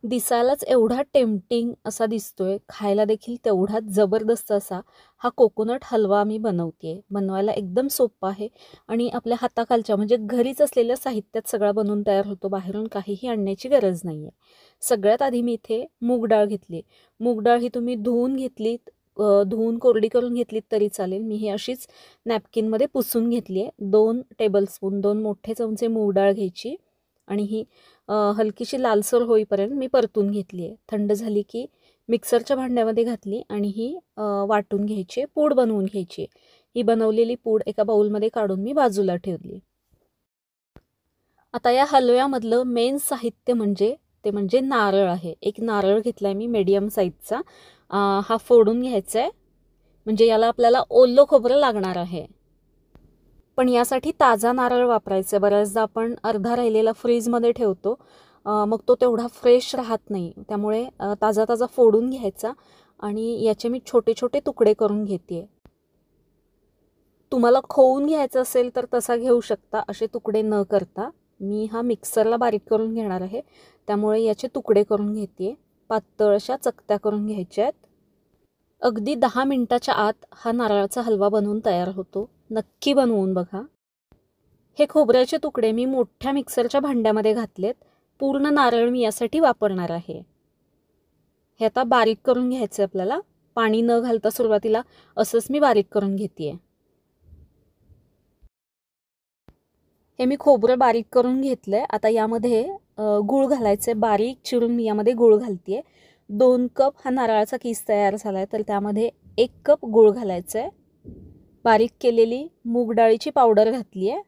दिसायलाच एवढा टेम्प्टिंग असा दिसतोय, खायला देखील तेवढाच जबरदस्त असा हा कोकोनट हलवा मी बनवतेय. बनवायला एकदम सोपा आहे आणि आपल्या हाताखालच्या म्हणजे घरीच असलेल्या साहित्यात सगळा बनवून तयार होतो. बाहेरून काहीही आणण्याची गरज नाही आहे. सगळ्यात आधी मी इथे मूग डाळ घेतली. मूग डाळ ही तुम्ही धुवून घेतलीत, धुवून कोरडी करून घेतलीत तरी चालेल. मी ही अशीच नॅपकिनमध्ये पुसून घेतली आहे. 2 टेबलस्पून 2 मोठे चमचे मूग डाळ घ्यायची आणि ही हलकीशी लालसर होईपर्यंत मी परतून घेतली आहे. थंड झाली की मिक्सरच्या भांड्यामध्ये घातली आणि ही वाटून घ्यायची, पूड बनवून घ्यायची. ही बनवलेली पूड एका बाउलमध्ये काढून मी बाजूला ठेवली. आता या हलव्यामधलं मेन साहित्य ते म्हणजे नारळ आहे. एक नारळ घेतलाय मी मीडियम साईजचा. हा फोडून घ्यायचा आहे, म्हणजे याला आपल्याला ओलं खोबरं लागणार आहे. पण यासाठी ताजा नारळ वापरायचा आहे. बऱ्याचदा आपण अर्धा राहिलेला फ्रीजमध्ये ठेवतो, मग तो तेवढा फ्रेश राहत नाही. त्यामुळे ताजा ताजा फोडून घ्यायचा आणि याचे मी छोटे छोटे तुकडे करून घेते. तुम्हाला खोवून घ्यायचं असेल तर तसा घेऊ शकता, असे तुकडे न करता. मी हा मिक्सरला बारीक करून घेणार आहे, त्यामुळे याचे तुकडे करून घेते. पातळ अशा चकत्या करून घ्यायच्या आहेत. अगदी 10 मिनिटाच्या आत हा नारळाचा हलवा बनवून तयार होतो. नक्की बनवून बघा. हे खोबऱ्याचे तुकडे मी मोठ्या मिक्सरच्या भांड्यामध्ये घातलेत. पूर्ण नारळ मी यासाठी वापरणार आहे. हे आता बारीक करून घ्यायचं आपल्याला. पाणी न घालता सुरुवातीला असंच मी बारीक करून घेते. हे मी खोबरं बारीक करून घेतलंय. आता यामध्ये गूळ घालायचे. बारीक चिरून मी यामध्ये गूळ घालते. 2 कप हा नारळाचा किस तयार झालाय, तर त्यामध्ये 1 कप गूळ घालायचं आहे. बारीक केलेली मूग डाळीची पावडर घातली आहे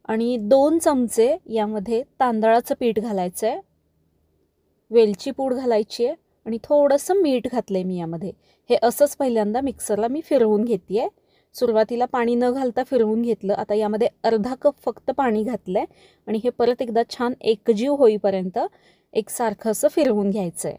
आणि 2 चमचे यामध्ये तांदळाचं पीठ घालायचं आहे. वेलची पूड घालायची आहे आणि थोडंसं मीठ घातलं आहे मी यामध्ये. हे असंच पहिल्यांदा मिक्सरला मी फिरवून घेते आहे. सुरुवातीला पाणी न घालता फिरवून घेतलं. आता यामध्ये अर्धा कप फक्त पाणी घातलं आहे आणि हे परत एकदा छान एकजीव होईपर्यंत एकसारखं असं फिरवून घ्यायचं आहे.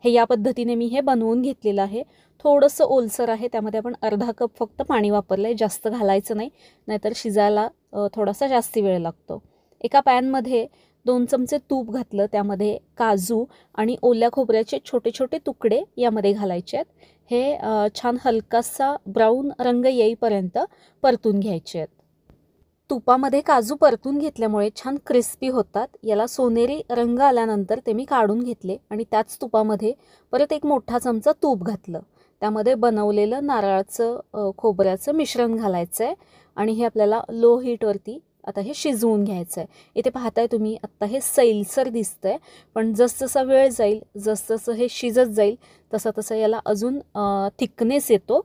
हे या पद्धतीने मी हे बनवून घेतलेलं आहे. थोडंसं ओलसर आहे, त्यामध्ये आपण अर्धा कप फक्त पाणी वापरलं आहे. जास्त घालायचं नाही, नाहीतर शिजायला थोडासा जास्ती वेळ लागतो. एका पॅनमध्ये 2 चमचे तूप घातलं. त्यामध्ये काजू आणि ओल्या खोबऱ्याचे छोटे छोटे तुकडे यामध्ये घालायचे आहेत. हे छान हलकासा ब्राऊन रंग येईपर्यंत परतून घ्यायचे आहेत. तुपामध्ये काजू परतून घेतल्यामुळे छान क्रिस्पी होतात. याला सोनेरी रंग आल्यानंतर ते मी काढून घेतले आणि त्याच तुपामध्ये परत एक मोठा चमचा तूप घातलं. त्यामध्ये बनवलेलं नारळाचं खोबऱ्याचं मिश्रण घालायचं आहे आणि हे आपल्याला लो हीटवरती आता हे शिजवून घ्यायचं आहे. इथे पाहताय तुम्ही, आत्ता हे सैलसर दिसतंय, पण जसजसा वेळ जाईल, जसजसं हे शिजत जाईल, तसं तसं याला अजून थिकनेस येतो.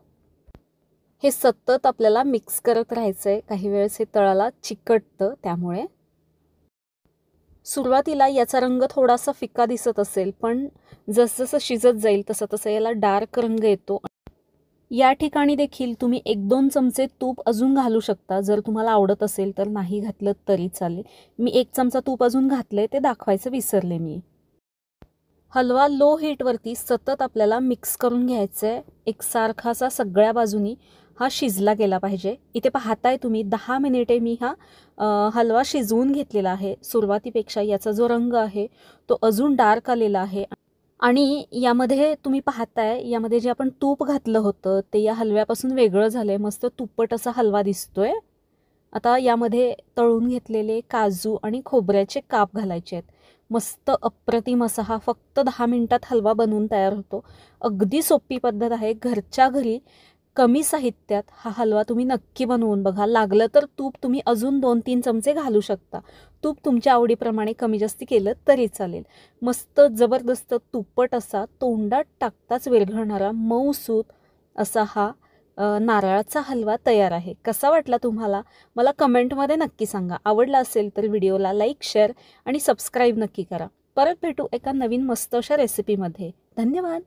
हे सतत आपल्याला मिक्स करत राहायचं आहे. काही वेळेस हे तळाला चिकटतं. त्यामुळे सुरुवातीला याचा रंग थोडासा फिक्का दिसत असेल, पण जसजसं शिजत जाईल तसं तसं याला डार्क रंग येतो. या ठिकाणी देखील तुम्ही 1-2 चमचे तूप अजून घालू शकता, जर तुम्हाला आवडत असेल तर. नाही घातलं तरी चालेल. मी 1 चमचा तूप अजून घातलंय, ते दाखवायचं विसरले मी. हलवा लो हीटवरती सतत आपल्याला मिक्स करून घ्यायचं आहे. एकसारखा असा सगळ्या बाजूनी हा शिजला गेला पाहिजे. इथे पाहताय तुम्ही 10 मिनिटे मी हा हलवा शिजवून घेतलेला आहे. सुरुवातीपेक्षा याचा जो रंग आहे तो अजून डार्क आलेला आहे आणि यामध्ये तुम्ही पाहताय, यामध्ये जे आपण तूप घातलं होतं ते या हलव्यापासून वेगळं झालं आहे. मस्त तुप्पट असा हलवा दिसतोय. आता यामध्ये तळून घेतलेले काजू आणि खोबऱ्याचे काप घालायचे आहेत. मस्त अप्रतिम असा हा फक्त 10 मिनिटात हलवा बनवून तयार होतो. अगदी सोपी पद्धत आहे. घरच्या घरी कमी साहित्यात हा हलवा तुम्ही नक्की बनवून बघा. लागलं तर तूप तुम्ही अजून 2-3 चमचे घालू शकता. तूप तुमच्या आवडीप्रमाणे कमी जास्ती केलं तरी चालेल. मस्त जबरदस्त तुप्पट असा, तोंडात टाकताच विरघळणारा मऊसूत असा हा नारळाचा हलवा तयार आहे. कसा वाटला तुम्हाला? मला कमेंटमध्ये नक्की सांगा. आवडला असेल तर व्हिडिओला लाईक, शेअर आणि सबस्क्राईब नक्की करा. परत भेटू एका नवीन मस्त अशा रेसिपीमध्ये. धन्यवाद.